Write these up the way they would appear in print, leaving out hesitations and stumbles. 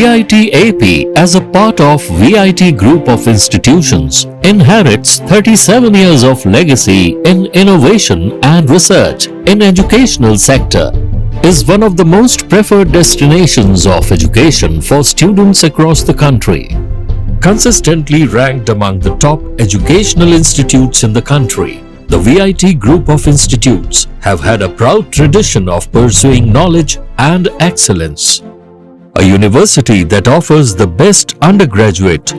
VIT AP, as a part of VIT Group of Institutions, inherits 37 years of legacy in innovation and research in educational sector, is one of the most preferred destinations of education for students across the country. Consistently ranked among the top educational institutes in the country, the VIT Group of Institutes have had a proud tradition of pursuing knowledge and excellence. A university that offers the best undergraduate,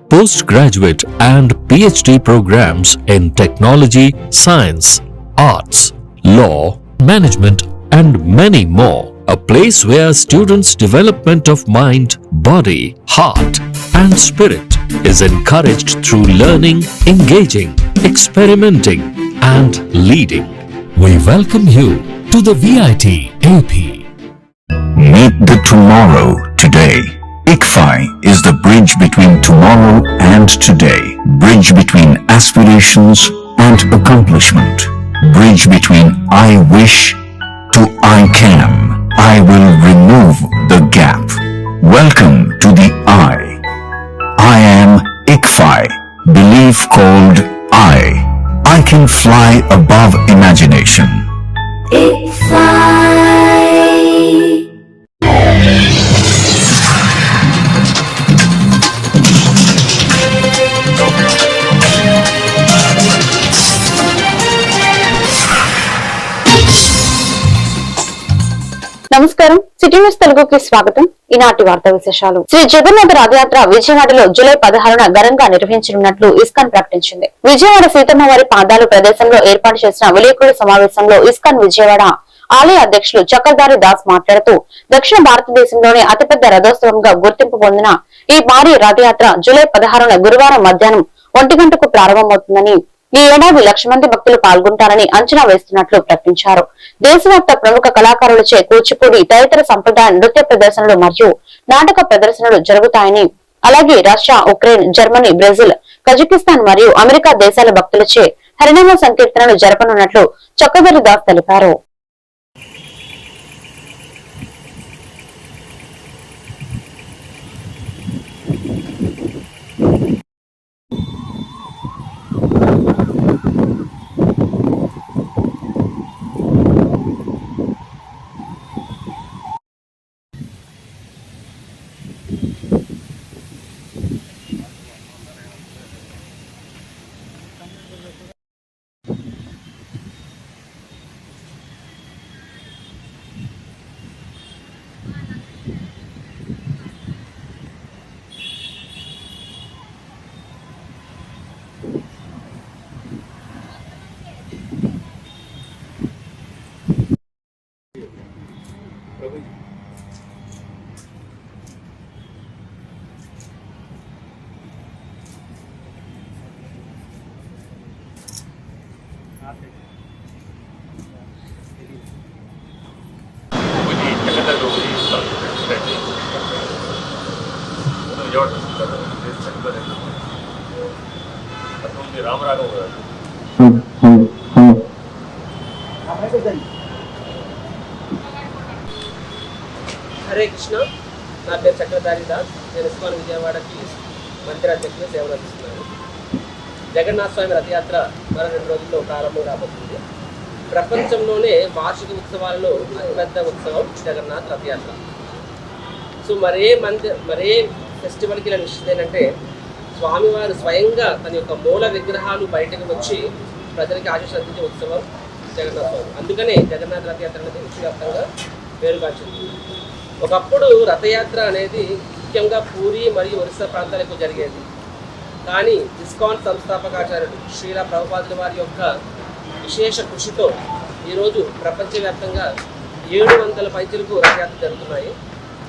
postgraduate and PhD programs in technology, science, arts, law, management and many more. A place where students' development of mind, body, heart and spirit is encouraged through learning, engaging, experimenting and leading. We welcome you to the VIT AP. Meet the tomorrow today. ICFI is the bridge between tomorrow and today. Bridge between aspirations and accomplishment. Bridge between I wish to I can. I will remove the gap. Welcome to the I. I am ICFI. Belief called I can fly above imagination. ICFI. నమస్కారం, city news తెలుగుకి స్వాగతం. ఈనాటి వార్తా విశేషాలు. శ్రీ జగన్నాథ రథయాత్ర విజయవాడలో July 16న ఘనంగా నిర్వహించనున్నట్లు ISKCON ప్రకటించింది. విజయవాడ సీతమ్మవారి పాదాలు ప్రదేశంలో ఏర్పాటు చేసిన విలేకరుల సమావేశంలో ఇస్కాన్ విజయవాడ ఆలయ అధ్యక్షులు చక్రధారి దాస్ మాట్లాడుతూ, దక్షిణ భారతదేశంలోనే అతిపెద్ద రథోత్సవంగా గుర్తింపు పొందిన ఈ భారీ రథయాత్ర జూలై 16న గురువారం మధ్యాహ్నం 1 గంటకు ప్రారంభమవుతుందని, ఈ ఏడాది 1,00,000 మంది భక్తులు పాల్గొంటారని అంచనా వేస్తున్నట్లు ప్రకటించారు. దేశవ్యాప్త ప్రముఖ కళాకారులచే కూచిపూడి, తదితర సంప్రదాయ నృత్య ప్రదర్శనలు మరియు నాటక ప్రదర్శనలు జరుగుతాయని, అలాగే Russia, Ukraine, Germany, Brazil, Kazakhstan మరియు అమెరికా దేశాల భక్తులచే హరినామ సంకీర్తనలు జరపనున్నట్లు చక్రధరి దాస్ తెలిపారు. హరే కృష్ణ. నా పేరు చక్రధారి దాస్. నేను ఇస్కాన్ విజయవాడకి మంత్రి అధ్యక్షులు సేవలు అందిస్తున్నాను. జగన్నాథ స్వామి రథయాత్ర మరో 2 రోజుల్లో ప్రారంభం రాబోతుంది. ప్రపంచంలోనే వార్షిక ఉత్సవాలలో అతిపెద్ద ఉత్సవం జగన్నాథ రథయాత్ర. సో మరే ఫెస్టివల్కి ఇలా నిశ్చితం ఏంటంటే, స్వామివారు స్వయంగా తన యొక్క మూల విగ్రహాలు బయటకు వచ్చి ప్రజలకి ఆశీస్సు అందించే ఉత్సవం జగన్నాథ స్వామి. అందుకనే జగన్నాథ రథయాత్ర అనేది విశ్వవ్యాప్తంగా పేరుగాంచింది. ఒకప్పుడు రథయాత్ర అనేది ముఖ్యంగా పూరి మరియు ఒరిస్సా ప్రాంతాలకు జరిగేది. కానీ ఇస్కాన్ సంస్థాపకాచార్యుడు శ్రీల ప్రభుపాదుల వారి యొక్క విశేష కృషితో ఈరోజు ప్రపంచవ్యాప్తంగా 700 పైచలకు రథయాత్ర జరుగుతున్నాయి.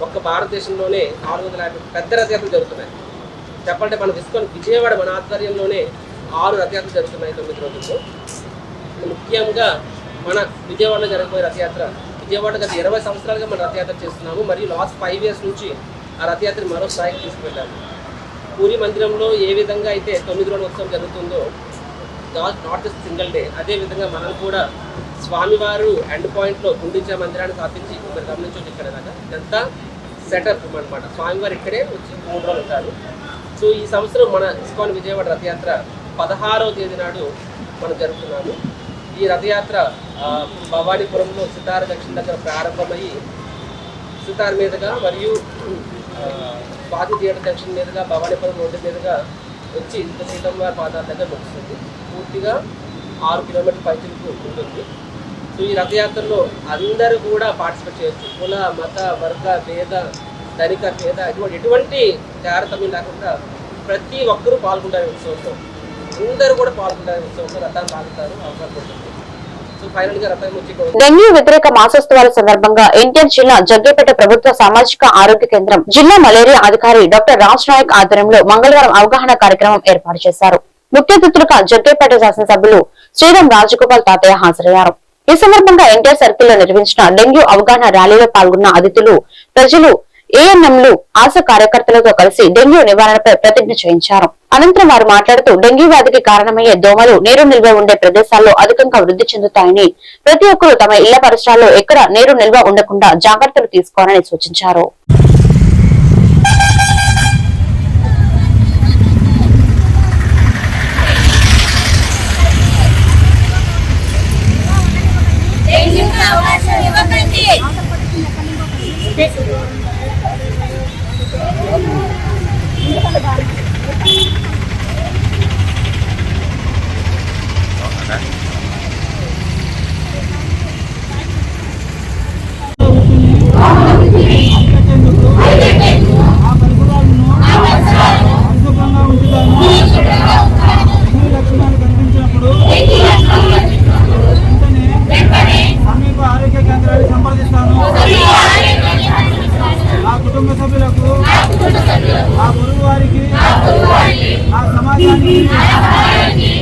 ఒక్క భారతదేశంలోనే 450 పెద్ద రథయాత్రలు జరుగుతున్నాయి. చెప్పాలంటే మన ఇస్కాన్ విజయవాడ మన ఆధ్వర్యంలోనే 6 రథయాత్రలు జరుగుతున్నాయి 9 రోజుల్లో. ముఖ్యంగా మన విజయవాడలో జరగబోయే రథయాత్ర, విజయవాడ గత 20 సంవత్సరాలుగా మనం రథయాత్ర చేస్తున్నాము. మరియు లాస్ట్ 5 years నుంచి ఆ రథయాత్ర మరో స్థాయికి తీసుకువెళ్ళాము. పూరి మందిరంలో ఏ విధంగా అయితే 9 రోజుల ఉత్సవం జరుగుతుందో, నాట్ జస్ట్ సింగిల్ డే, అదేవిధంగా మనం కూడా స్వామివారు ఎండ్ పాయింట్లో గుండిచా మందిరాన్ని స్థాపించి మీరు గమనించవచ్చు. ఇక్కడ దాకా ఎంత సెటప్ అనమాట. స్వామివారు ఇక్కడే వచ్చి 3 రోజులు ఉంటారు. సో ఈ సంవత్సరం మన ఇస్కాన్ విజయవాడ రథయాత్ర 16వ తేదీ నాడు మనం జరుపుతున్నాము. ఈ రథయాత్ర భవానీపురంలో సితార దక్షిణ దగ్గర ప్రారంభమయ్యి సితార్ మీదుగా మరియు స్వాతి థియేటర్ దక్షిణ మీదుగా భవానీపురం రోడ్డు మీదుగా వచ్చి ఇంత సీతమ్మవారి పాదాల దగ్గర ముగుస్తుంది. పూర్తిగా 6 కిలోమీటర్ల పైచిలకు ఉంటుంది. సో ఈ రథయాత్రలో అందరూ కూడా పార్టిసిపేట్ చేయొచ్చు. కుల మత వర్గ భేద ధనిక భేద ఎటువంటి తారతమ్యం లేకుండా ప్రతి ఒక్కరూ పాల్గొంటారు. ఉత్సవంలో అందరూ కూడా పాల్గొంటారు. ఉత్సవంలో రథాన్ని తాగుతారు, అవకాశం ఉంటుంది. సో ఫైనల్ గా రథం వచ్చి డెంగ్యూ వ్యతిరేక మాసోత్సవాల సందర్భంగా ఎన్టీఆర్ జిల్లా జగ్గేపేట ప్రభుత్వ సామాజిక ఆరోగ్య కేంద్రం జిల్లా మలేరియా అధికారి డాక్టర్ రాజ్ నాయక్ ఆధ్వర్యంలో మంగళవారం అవగాహన కార్యక్రమం ఏర్పాటు చేశారు. ముఖ్య అతిథులుగా జగ్గేపేట శాసనసభ్యులు శ్రీరామ్ రాజగోపాల్ తాతయ్య హాజరయ్యారు. ఈ సందర్భంగా ఎన్టీఆర్ సర్కిల్ లో నిర్వహించిన డెంగ్యూ అవగాహన ర్యాలీలో పాల్గొన్న అతిథులు, ప్రజలు, ఏఎన్ఎంలు, ఆశా కార్యకర్తలతో కలిసి డెంగ్యూ నివారణపై ప్రతిజ్ఞ చేయించారు. అనంతరం వారు మాట్లాడుతూ డెంగ్యూ వ్యాధికి కారణమయ్యే దోమలు నీరు నిల్వ ఉండే ప్రదేశాల్లో అధికంగా వృద్ధి చెందుతాయని, ప్రతి ఒక్కరూ తమ ఇళ్ల పరిసరాల్లో ఎక్కడ నీరు నిల్వ ఉండకుండా జాగ్రత్తలు తీసుకోవాలని సూచించారు.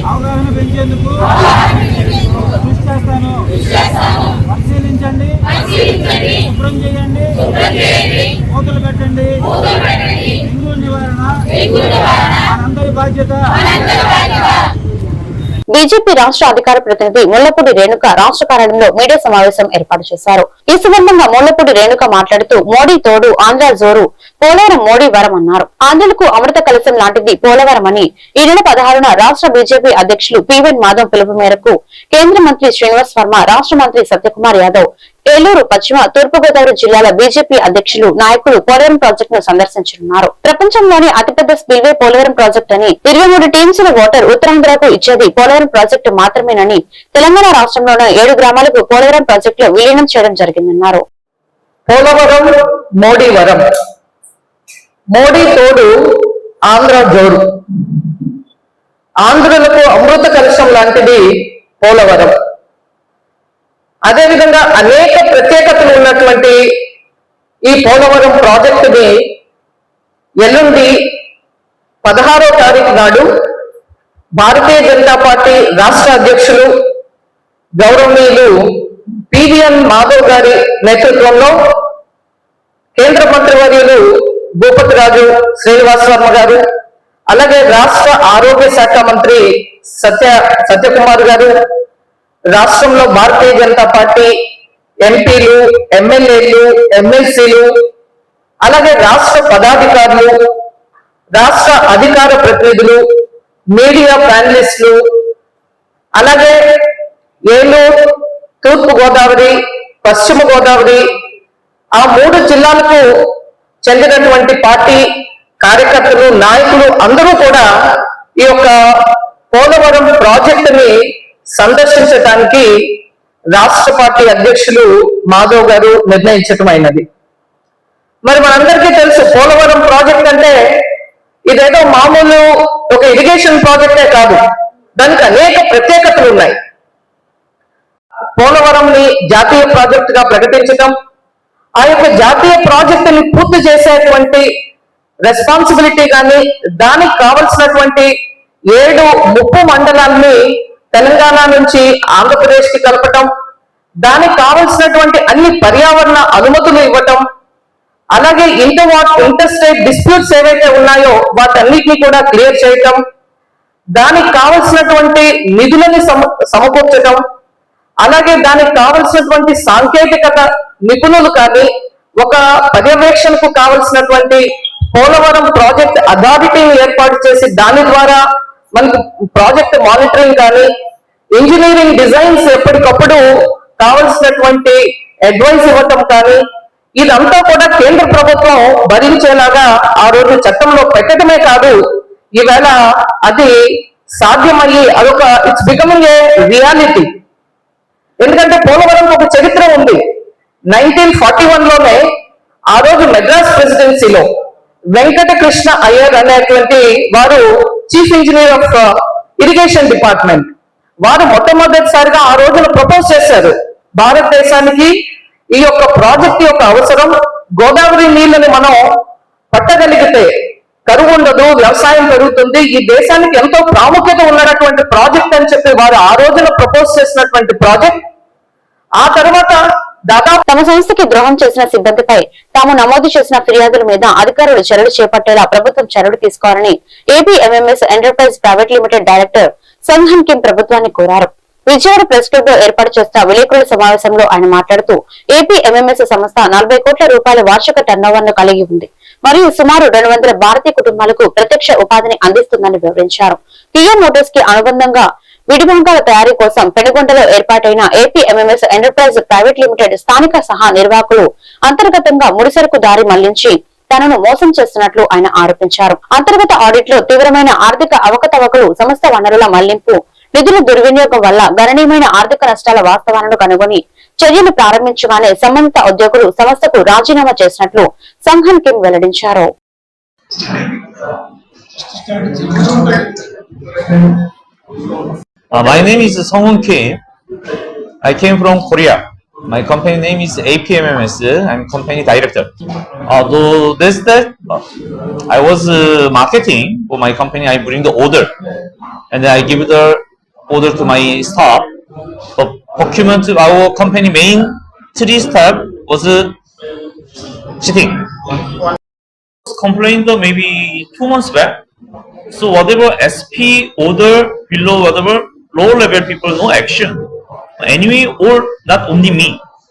అవగాహన పెంచేందుకు కృషి చేస్తాను. పరిశీలించండి, శుభ్రం చేయండి, మూతలు పెట్టండి. డెంగ్యూ నివారణ మనందరి బాధ్యత. బీజేపీ రాష్ట్ర అధికార ప్రతినిధి ముళ్లపూడి రేణుక రాష్ట్ర కార్యాలయంలో మీడియా సమావేశం ఏర్పాటు చేశారు. ఈ సందర్భంగా ముళ్లపూడి రేణుక మాట్లాడుతూ మోడీ తోడు ఆంధ్ర జోరు, పోలవరం మోడీ వరం అన్నారు. ఆంధ్రులకు అమృత కలశం లాంటిది పోలవరం అని ఈ నెల 16న రాష్ట్ర బీజేపీ అధ్యక్షులు పివెన్ మాధవ్ పిలుపు మేరకు కేంద్ర మంత్రి శ్రీనివాస్ వర్మ, రాష్ట్ర మంత్రి సత్యకుమార్ యాదవ్, ఏలూరు, పశ్చిమ తూర్పుగోదావరి జిల్లాల బీజేపీ అధ్యక్షులు, నాయకులు పోలవరం ప్రాజెక్టు ను సందర్శించనున్నారు. ప్రపంచంలోని అతిపెద్ద స్పిల్వే పోలవరం ప్రాజెక్టు అని, 23 టీమ్స్ వాటర్ ఉత్తరాంధ్రకు ఇచ్చేది పోలవరం ప్రాజెక్టు మాత్రమేనని, తెలంగాణ రాష్ట్రంలోని 7 గ్రామాలకు పోలవరం ప్రాజెక్టులో విలీనం చేయడం జరిగిందన్నారు. పోలవరం మోడీ వరం, మోడీ తోడు ఆంధ్ర జోరు. ఆంధ్రులకు అమృత కలశం లాంటిది పోలవరం. అదేవిధంగా అనేక ప్రత్యేకతలు ఉన్నటువంటి ఈ పోలవరం ప్రాజెక్టుని ఎల్లుండి 16వ తారీఖు నాడు భారతీయ జనతా పార్టీ రాష్ట్ర అధ్యక్షులు గౌరవనీయులు పివిఎన్ మాధవ్ గారి నేతృత్వంలో కేంద్ర మంత్రివర్యులు భూపతి రాజు శ్రీనివాస్ వర్మ గారు, అలాగే రాష్ట్ర ఆరోగ్య శాఖ మంత్రి సత్యకుమార్ గారు, రాష్ట్రంలో భారతీయ జనతా పార్టీ ఎంపీలు, ఎమ్మెల్యేలు, ఎమ్మెల్సీలు, అలాగే రాష్ట్ర పదాధికారులు, రాష్ట్ర అధికార ప్రతినిధులు, మీడియా ప్యానలిస్టులు, అలాగే ఏలూరు, తూర్పు గోదావరి, పశ్చిమ గోదావరి ఆ 3 జిల్లాలకు చెందినటువంటి పార్టీ కార్యకర్తలు, నాయకులు అందరూ కూడా ఈ యొక్క పోలవరం ప్రాజెక్టుని సందర్శించడానికి రాష్ట్ర పార్టీ అధ్యక్షులు మాధవ్ గారు నిర్ణయించడం అయినది. మరి మనందరికీ తెలుసు, పోలవరం ప్రాజెక్ట్ అంటే ఇదేదో మామూలు ఒక ఇరిగేషన్ ప్రాజెక్టే కాదు, దానికి అనేక ప్రత్యేకతలు ఉన్నాయి. పోలవరంని జాతీయ ప్రాజెక్టుగా ప్రకటించడం, ఆ యొక్క జాతీయ ప్రాజెక్టుని పూర్తి చేసేటువంటి రెస్పాన్సిబిలిటీ కానీ, దానికి కావలసినటువంటి 7 ముప్పు మండలాల్ని తెలంగాణ నుంచి ఆంధ్రప్రదేశ్ కి కలపటం, దానికి కావలసినటువంటి అన్ని పర్యావరణ అనుమతులు ఇవ్వటం, అలాగే ఇంటర్ స్టేట్ డిస్ప్యూట్స్ ఏవైతే ఉన్నాయో వాటన్నిటిని కూడా క్లియర్ చేయటం, దానికి కావలసినటువంటి నిధులని సమకూర్చటం, అలాగే దానికి కావలసినటువంటి సాంకేతికత నిపుణులు కానీ ఒక పర్యవేక్షణకు కావలసినటువంటి పోలవరం ప్రాజెక్ట్ అథారిటీని ఏర్పాటు చేసి దాని ద్వారా మనకు ప్రాజెక్ట్ మానిటరింగ్ కానీ ఇంజనీరింగ్ డిజైన్స్ ఎప్పటికప్పుడు కావలసినటువంటి అడ్వైస్ ఇవ్వటం కానీ ఇదంతా కూడా కేంద్ర ప్రభుత్వం భరించేలాగా ఆ రోజు చట్టంలో పెట్టడమే కాదు, ఈవేళ అది సాధ్యమయ్యి అదొక ఇట్స్ బికమింగ్ ఏ రియాలిటీ. ఎందుకంటే పోలవరం ఒక చరిత్ర ఉంది. 1941లోనే ఆ రోజు మెడ్రాస్ ప్రెసిడెన్సీలో వెంకటకృష్ణ అయ్యర్ అనేటువంటి వారు chief engineer of irrigation department, వారు మొట్టమొదటిసారిగా ఆ రోజున ప్రపోజ్ చేశారు భారతదేశానికి ఈ యొక్క ప్రాజెక్ట్ యొక్క అవసరం. గోదావరి నీళ్ళని మనం పట్టగలిగితే కరువు ఉండదు, వ్యవసాయం పెరుగుతుంది, ఈ దేశానికి ఎంతో ప్రాముఖ్యత ఉన్నటువంటి ప్రాజెక్ట్ అని చెప్పి వారు ఆ రోజున ప్రపోజ్ చేసినటువంటి ప్రాజెక్ట్. ఆ తర్వాత దాదాపు తమ సంస్థకి ద్రోహం చేసిన సిబ్బందిపై తాము నమోదు చేసిన ఫిర్యాదుల మీద అధికారులు చర్యలు చేపట్టేలా ప్రభుత్వం చర్యలు తీసుకోవాలని AP MMS enterprise private limited director Sanghan Kim ప్రభుత్వాన్ని కోరారు. విజయవాడ ప్రెస్ క్లబ్ లో ఏర్పాటు చేసిన విలేకరుల సమావేశంలో ఆయన మాట్లాడుతూ ఏపీ ఎంఎంఎస్ సంస్థ 40 కోట్ల రూపాయల వార్షిక టర్నోవర్ ను కలిగి ఉంది మరియు సుమారు 200 భారతీయ కుటుంబాలకు ప్రత్యక్ష ఉపాధిని అందిస్తుందని వివరించారు. కియా మోటార్స్ కి అనుబంధంగా విడిభాగాల తయారీ కోసం పెనుగొండలో ఏర్పాటైన AP MMS enterprise private limited స్థానిక సహా నిర్వాహకులు అంతర్గతంగా ముడిసరుకు దారి మళ్లించి తనను మోసం చేస్తున్నట్లు ఆయన ఆరోపించారు. అంతర్గత ఆడిట్ లో తీవ్రమైన ఆర్థిక అవకతవకలు, సంస్థ వనరుల మళ్లింపు, నిధుల దుర్వినియోగం వల్ల గణనీయమైన ఆర్థిక నష్టాల వాస్తవాలను కనుగొని చర్యలు ప్రారంభించగానే సంబంధిత ఉద్యోగులు సంస్థకు రాజీనామా చేసినట్లు సంఘన్ కిమ్ వెల్లడించారు. My name is Sung-hoon Kim. I came from Korea. My company name is APMMS. I'm company director. I was marketing for my company. I bring the order, and then I give the order to my staff. The procurement of our company main 3 staff was cheating. Complained maybe 2 months back. So whatever SP order below, whatever low level people, no action. Anyway, all not only me,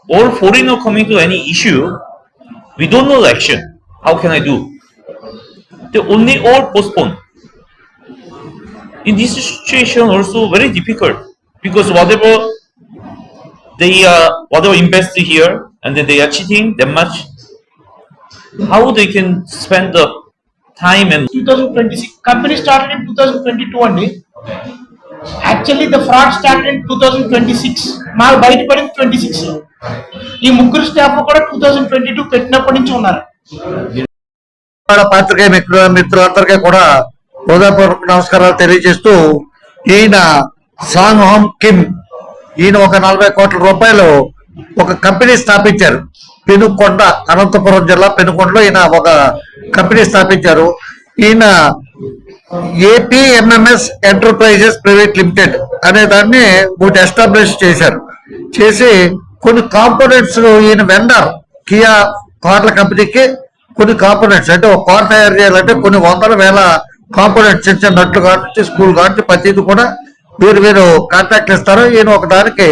all foreigner coming to any issue, we don't know the action. How can I do? They only all postpone. In this situation, also very difficult because whatever invest here and then they are cheating that much. How they can spend the time and 2026 company started in 2022 only. Actually the fraud started in 2026. Mall బయటపడింది 26 లో. ఈ ముగ్గురు staff కూడా 2022 పెట్టినప్పటి నుంచి ఉన్నారు. పాత్రికేయ మిత్రులందరికీ కూడా హృదయపూర్వక నమస్కారాలు తెలియజేస్తూ, ఈయన సాంగ్ కిమ్ ఈయన ఒక 40 కోట్ల రూపాయలు ఒక కంపెనీ స్థాపించారు. పెనుకొండ, అనంతపురం జిల్లా పెనుకొండలో ఈయన ఒక కంపెనీ స్థాపించారు. ఈయన AP MMS enterprises private limited అనే దాన్ని ఒకటి ఎస్టాబ్లిష్ చేశారు. చేసి కొన్ని కాంపోనెంట్స్ ఈయన వెండర్ కియా కార్ల కంపెనీకి కొన్ని కాంపోనెంట్స్ అంటే ఒక కార్ తయారు చేయాలంటే కొన్ని వందల వేల కాంపోనెంట్స్, చిన్న చిన్న నట్లు కాబట్టి స్కూల్ కాబట్టి ప్రతిది కూడా వీరు కాంట్రాక్ట్లు ఇస్తారు. ఈయన ఒక దానికి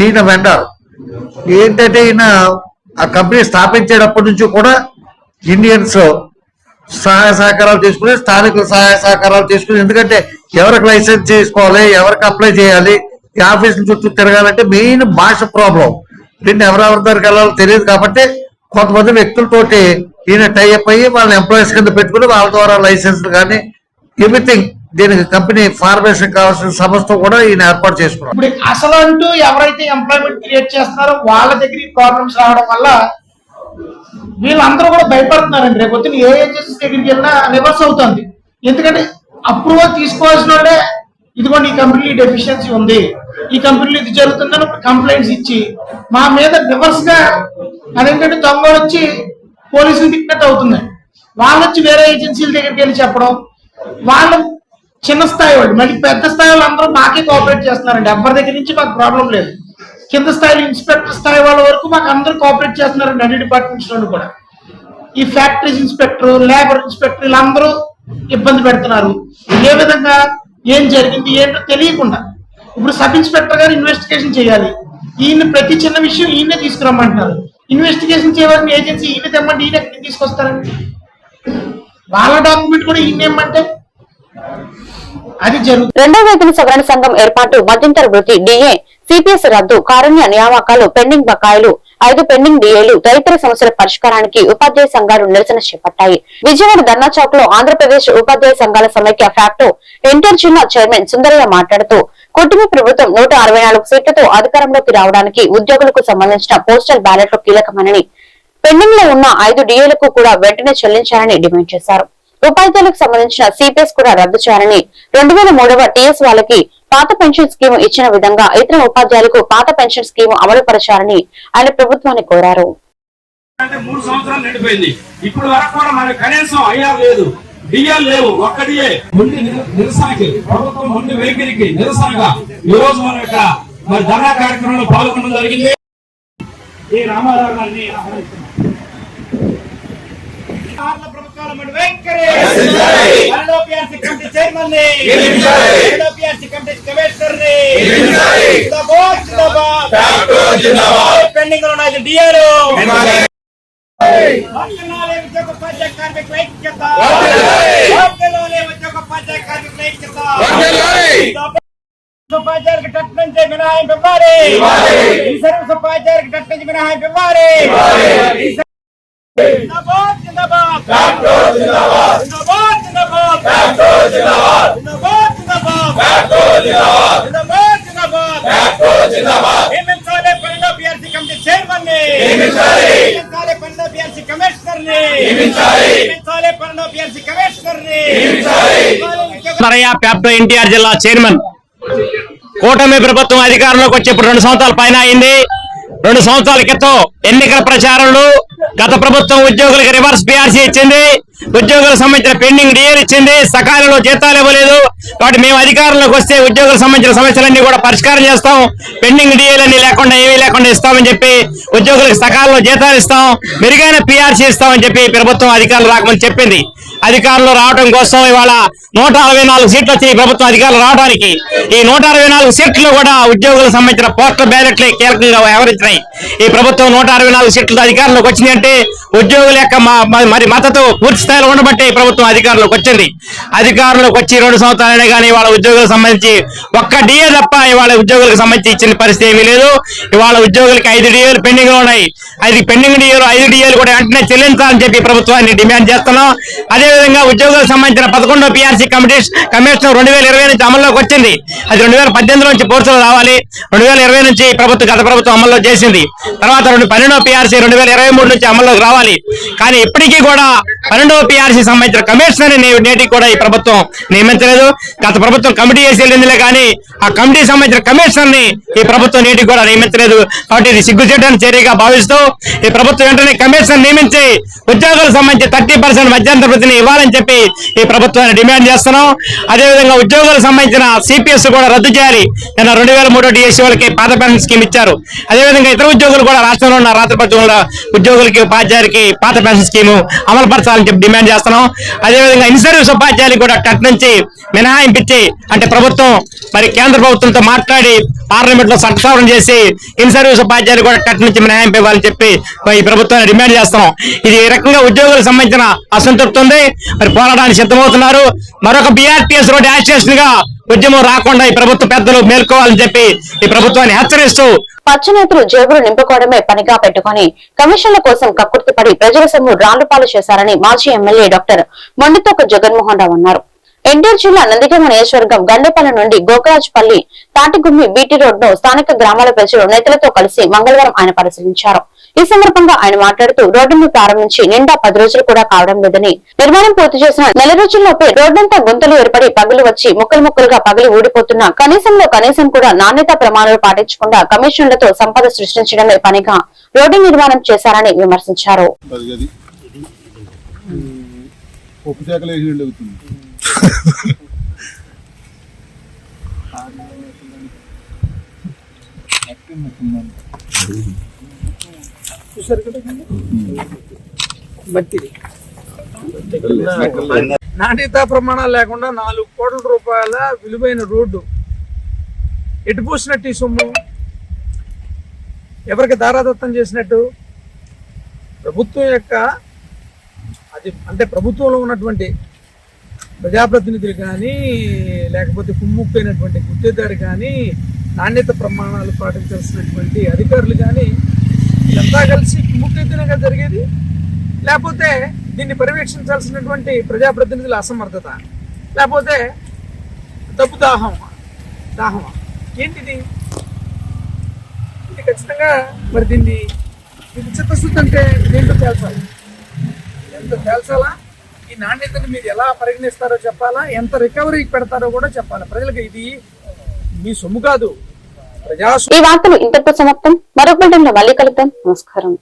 ఈయన వెండర్. ఏంటంటే ఈయన ఆ కంపెనీ స్థాపించేటప్పటి నుంచి కూడా ఇండియన్స్ సహాయ సహకారాలు తీసుకుని, స్థానికుల సహాయ సహకారాలు తీసుకుని, ఎందుకంటే ఎవరికి లైసెన్స్ చేసుకోవాలి, ఎవరికి అప్లై చేయాలి, ఈ ఆఫీసుల చుట్టూ తిరగాలంటే మెయిన్ భాష ప్రాబ్లం. దీన్ని ఎవరెవరి దగ్గరికి వెళ్ళాలో తెలియదు కాబట్టి కొంతమంది వ్యక్తులతోటి ఈయన టైఅప్ అయ్యి వాళ్ళని ఎంప్లాయీస్ కింద పెట్టుకుని వాళ్ళ ద్వారా లైసెన్స్లు కానీ ఎవ్రీథింగ్ దీనికి కంపెనీ ఫార్మేషన్ కావాల్సిన సంస్థ కూడా ఈయన ఏర్పాటు చేసుకున్నారు. ఇప్పుడు అసలు అంటూ ఎవరైతే ఎంప్లాయ్మెంట్ క్రియేట్ చేస్తున్నారో వాళ్ళ దగ్గర ప్రాబ్లమ్స్ రావడం వల్ల వీళ్ళందరూ కూడా భయపడుతున్నారండి. రేపు వచ్చిన ఏ ఏజెన్సీ దగ్గరికి వెళ్ళినా రివర్స్ అవుతుంది. ఎందుకంటే అప్రూవల్ తీసుకోవాల్సిన వాళ్ళే ఇదిగోండి ఈ కంపెనీ డెఫిషియన్సీ ఉంది, ఈ కంపెనీలో ఇది జరుగుతుందని కంప్లైంట్స్ ఇచ్చి మా మీద రివర్స్ గా అదేంటంటే దొంగ వచ్చి పోలీసులు తిట్టినట్టు అవుతున్నాయి. వాళ్ళు వచ్చి వేరే ఏజెన్సీల దగ్గరికి వెళ్ళి చెప్పడం, వాళ్ళు చిన్న స్థాయి వాళ్ళు మళ్ళీ పెద్ద స్థాయి వాళ్ళు అందరూ మాకే కోఆపరేట్ చేస్తున్నారండి. ఎవరి దగ్గర నుంచి మాకు ప్రాబ్లం లేదు. కింద స్థాయిలో ఇన్స్పెక్టర్ స్థాయి వాళ్ళ వరకు మాకు అందరూ కోఆపరేట్ చేస్తున్నారండి. అన్ని డిపార్ట్మెంట్స్ నుండి కూడా ఈ ఫ్యాక్టరీస్ ఇన్స్పెక్టర్, లేబర్ ఇన్స్పెక్టర్ వీళ్ళందరూ ఇబ్బంది పెడుతున్నారు. ఏ విధంగా ఏం జరిగింది ఏంటో తెలియకుండా ఇప్పుడు సబ్ ఇన్స్పెక్టర్ గారు ఇన్వెస్టిగేషన్ చేయాలి. ఈయన ప్రతి చిన్న విషయం ఈయనే తీసుకురమ్మంటున్నారు. ఇన్వెస్టిగేషన్ చేయవలసిన ఏజెన్సీ ఈయన తెమ్మంటే ఈయన ఎక్కడికి తీసుకొస్తారండి? వాళ్ళ డాక్యుమెంట్ కూడా ఈయన ఏమంటే అది జరుగుతుంది. రెండో వేతన సవరణ సంఘం ఏర్పాటు, మధ్యంతర వృత్తి, డిఏ, సిపిఎస్ రద్దు, కారుణ్య నియామకాలు, పెండింగ్ బకాయిలు, 5 పెండింగ్ డిఏలు, తదితర సమస్యల పరిష్కారానికి ఉపాధ్యాయ సంఘాలు నిరసన చేపట్టాయి. విజయవాడ ధర్నా చౌక్ లో ఆంధ్రప్రదేశ్ ఉపాధ్యాయ సంఘాల సమైక్య ఫ్యాక్టో ఎన్టీఆర్ జిల్లా చైర్మన్ సుందరయ్య మాట్లాడుతూ, కూటమి ప్రభుత్వం 164 సీట్లతో అధికారంలోకి రావడానికి ఉద్యోగులకు సంబంధించిన పోస్టల్ బ్యాలెట్లు కీలకమని, పెండింగ్ లో ఉన్న 5 డిఏలకు కూడా వెంటనే చెల్లించాలని డిమాండ్ చేశారు. ఉపాధ్యాయులకు సంబంధించిన సిపిఎస్ కూడా రద్దు చేయాలని, 2003వ టీఎస్ వాళ్ళకి పాత పెన్షన్ స్కీమ్ ఇచ్చిన విధంగా ఇతర ఉపాధ్యాయులకు పాత పెన్షన్ స్కీమ్ అమలు పరచాలని ఆయన ప్రభుత్వాన్ని కోరారు. 3 సంవత్సరాలు నిండిపోయింది. ఇప్పుడు వరకు కూడా మనకు కనీసం ఐఆర్ లేదు, డిఎల్ లేవు. ఒక్కడియే మొండి నిరసనకి, ప్రభుత్వం మొండి వైఖరికి నిరసనగా ఈ రోజు మనం ఇక్కడ మరి ధర్నా కార్యక్రమంలో పాల్గొనడం జరిగింది. ఈ రామారావు గారిని ప్రభుత్వాల మొండి వైఖరి, చైర్మన్ పెండింగ్ ఉన్న డిఆర్ ఉపాధ్యాయులకు టట్ నుంచి మినహాయింపు ఇవ్వాలి. ఈ సర్వీస్ ఉపాధ్యాయులకు టట్ నుంచి మినహాయింపు ఇవ్వాలి. జిందాబాద్ జిందాబాద్ జిందాబాద్ జిందాబాద్ జిందాబాద్ జిందాబాద్ జిందాబాద్ జిందాబాద్ జిందాబాద్ నియమించాలి పన్నెండో పిఆర్సీ కమిటీ చైర్మన్ ని, నియమించాలి పన్నెండో పిఆర్సీ కమిషనర్ ని, నియమించాలి పన్నెండో పిఆర్సీ కమిషనర్ ని. ప్యాప్టో ఎన్టీఆర్ జిల్లా చైర్మన్. కూటమి ప్రభుత్వం అధికారంలోకి వచ్చి ఇప్పుడు 2 సంవత్సరాల పైన అయింది. 2 సంవత్సరాల క్రితం ఎన్నికల ప్రచారంలో గత ప్రభుత్వం ఉద్యోగులకు రివర్స్ పిఆర్సీ ఇచ్చింది, ఉద్యోగులకు సంబంధించిన పెండింగ్ డిఏలు ఇచ్చింది, సకాలంలో జీతాలు ఇవ్వలేదు. కాబట్టి మేము అధికారంలోకి వస్తే ఉద్యోగులకు సంబంధించిన సమస్యలన్నీ కూడా పరిష్కారం చేస్తాం, పెండింగ్ డిఏలన్నీ లేకుండా ఏమీ లేకుండా ఇస్తామని చెప్పి, ఉద్యోగులకు సకాలంలో జీతాలు ఇస్తాం, మెరుగైన పిఆర్సీ ఇస్తామని చెప్పి ప్రభుత్వం అధికారులు రాకమని చెప్పింది. అధికారంలో రావడం కోసం ఇవాళ 164 సీట్లు వచ్చి ప్రభుత్వం అధికారులు రావడానికి, ఈ 164 సీట్లు కూడా ఉద్యోగులకు సంబంధించిన పోస్టల్ బ్యాలెట్లే కీలకంగా వ్యవహరించినాయి. ఈ ప్రభుత్వం 164 సీట్లతో అధికారంలోకి వచ్చింది అంటే ఉద్యోగుల యొక్క మరి మద్దతు పూర్తి స్థాయిలో ఉండబట్టే ఈ ప్రభుత్వం అధికారంలోకి వచ్చింది. అధికారంలోకి వచ్చి 2 సంవత్సరాలైనా కానీ ఇవాళ ఉద్యోగులకు సంబంధించి ఒక్క డిఏ తప్ప ఇవాళ ఉద్యోగులకు సంబంధించి ఇచ్చిన పరిస్థితి ఏమీ లేదు. ఇవాళ ఉద్యోగులకి 5 డిఏలు పెండింగ్ లో ఉన్నాయి. 5 పెండింగ్ డిఏలు 5 డిఏలు కూడా వెంటనే చెల్లించాలని చెప్పి ప్రభుత్వాన్ని డిమాండ్ చేస్తున్నాం. అదేవిధంగా ఉద్యోగులకు సంబంధించిన 11వ పిఆర్సీ కమిషన్ 2020 నుంచి అమల్లోకి వచ్చింది. అది 2018 నుంచి పూర్తిలో రావాలి. 2020 నుంచి గత ప్రభుత్వం అమల్లో చేసింది. తర్వాత 12వ పిఆర్సీ 2023 నుంచి అమల్లోకి రావాలి. కానీ ఇప్పటికీ కూడా 12వ పిఆర్సీ సంబంధించిన కమిషనర్ నేటికి కూడా ఈ ప్రభుత్వం నియమించలేదు. గత ప్రభుత్వం కమిటీ చేసి వెళ్ళిందిలే కానీ ఆ కమిటీ సంబంధించిన కమిషనర్ ని ఈ ప్రభుత్వం నేటికి కూడా నియమించలేదు. కాబట్టి ఇది సిగ్గుచేటని చర్యగా భావిస్తూ ఈ ప్రభుత్వం వెంటనే కమిషనర్ నియమించి ఉద్యోగులకు సంబంధించి 30% మధ్యంతర వృత్తిని ఇవ్వాలని చెప్పి ఈ ప్రభుత్వాన్ని డిమాండ్ చేస్తున్నాం. అదేవిధంగా ఉద్యోగులకు సంబంధించిన సిపిఎస్ కూడా రద్దు చేయాలి. నిన్న 2003 డిఎస్సీ వాళ్ళకి పాత పెన్షన్ స్కీమ్ ఇచ్చారు. అదేవిధంగా ఇతర ఉద్యోగులు కూడా రాష్ట్రంలో ఉన్న రాష్ట్ర ప్రభుత్వంలో ఉద్యోగులకి ఉపాధ్యాయులకి పాత పెన్షన్ స్కీము అమలు పరచాలని చెప్పి డిమాండ్ చేస్తున్నాం. అదేవిధంగా ఇన్ సర్వీస్ ఉపాధ్యాయులకు కూడా టట్ నుంచి మినహాయింపించి, అంటే ప్రభుత్వం మరి కేంద్ర ప్రభుత్వంతో మాట్లాడి పార్లమెంట్ లో చట్ట సవరణ చేసి ఇన్ సర్వీస్ ఉపాధ్యాయులు కూడా టట్ నుంచి మినహాయింపు ఇవ్వాలని చెప్పి ఈ ప్రభుత్వాన్ని డిమాండ్ చేస్తున్నాం. ఇది ఈ రకంగా ఉద్యోగులకు సంబంధించిన అసంతృప్తి ఉంది. మరి పోరాటానికి సిద్ధమవుతున్నారు. మరొక బీఆర్టీఎస్ రోడ్ యాక్సిడెంట్ గా ఉద్యమం రాకుండా ఈ ప్రభుత్వ పెద్దలు మేల్కోవాలని చెప్పి ఈ ప్రభుత్వాన్ని హెచ్చరిస్తూ, పచ్చనేతలు జేబులు నింపుకోవడమే పనిగా పెట్టుకుని కమిషన్ల కోసం కక్కుర్తిపడి ప్రజల సొమ్ము రాళ్లుపాలు చేశారని మాజీ ఎమ్మెల్యే డాక్టర్ మొండితోక జగన్మోహన్ రావు అన్నారు. ఎన్టీఆర్ జిల్లా నందిగామ నియోజకవర్గం గండేపల్లి నుండి గోకరాజుపల్లి తాటిగుమ్మి బీటీ రోడ్ ను స్థానిక గ్రామాల ప్రజలు నేతలతో కలిసి మంగళవారం ఆయన పరిశీలించారు. ఈ సందర్భంగా ఆయన మాట్లాడుతూ రోడ్డును ప్రారంభించి నిండా 10 రోజులు కూడా కావడం లేదని, నిర్మాణం పూర్తి చేసిన 4 రోజుల్లోపే రోడ్డంతా గుంతలు ఏర్పడి పగులు వచ్చి ముక్కలుగా పగిలి ఊడిపోతున్నా కనీసంలో కనీసం కూడా నాణ్యతా ప్రమాణాలు పాటించకుండా కమిషన్లతో సంపద సృష్టించడమే పనిగా రోడ్డు నిర్మాణం చేశారని విమర్శించారు. నాణ్యతా ప్రమాణాలు లేకుండా 4 కోట్ల రూపాయల విలువైన రోడ్డు ఎటు పూసినట్టు ఈ సొమ్ము ఎవరికి దారాదత్తం చేసినట్టు ప్రభుత్వం యొక్క అది అంటే ప్రభుత్వంలో ఉన్నటువంటి ప్రజాప్రతినిధులు కానీ లేకపోతే కుమ్ముక్కైనటువంటి గుత్తేదారు కానీ నాణ్యత ప్రమాణాలు పాటించాల్సినటువంటి అధికారులు కానీ ఇదంతా కలిసి కుమ్ముక్కైతేనే జరిగేది, లేకపోతే దీన్ని పర్యవేక్షించాల్సినటువంటి ప్రజాప్రతినిధుల అసమర్థత, లేకపోతే డబ్బు దాహమా ఏంటిది? ఇది ఖచ్చితంగా మరి దీన్ని చిత్తశుద్ధి అంటే ఏంటో తేల్చాలి. ఎంత తేల్చాలా, ఈ నాణ్యతని మీరు ఎలా పరిగణిస్తారో చెప్పాలా, ఎంత రికవరీకి పెడతారో కూడా చెప్పాలి ప్రజలకు. ఇది మీ సొమ్ము కాదు, ప్రజా. ఈ వార్తలు ఇంతటితో సమాప్తం. మరొక బులెటిన్లో మళ్ళీ కలుద్దాం. నమస్కారం.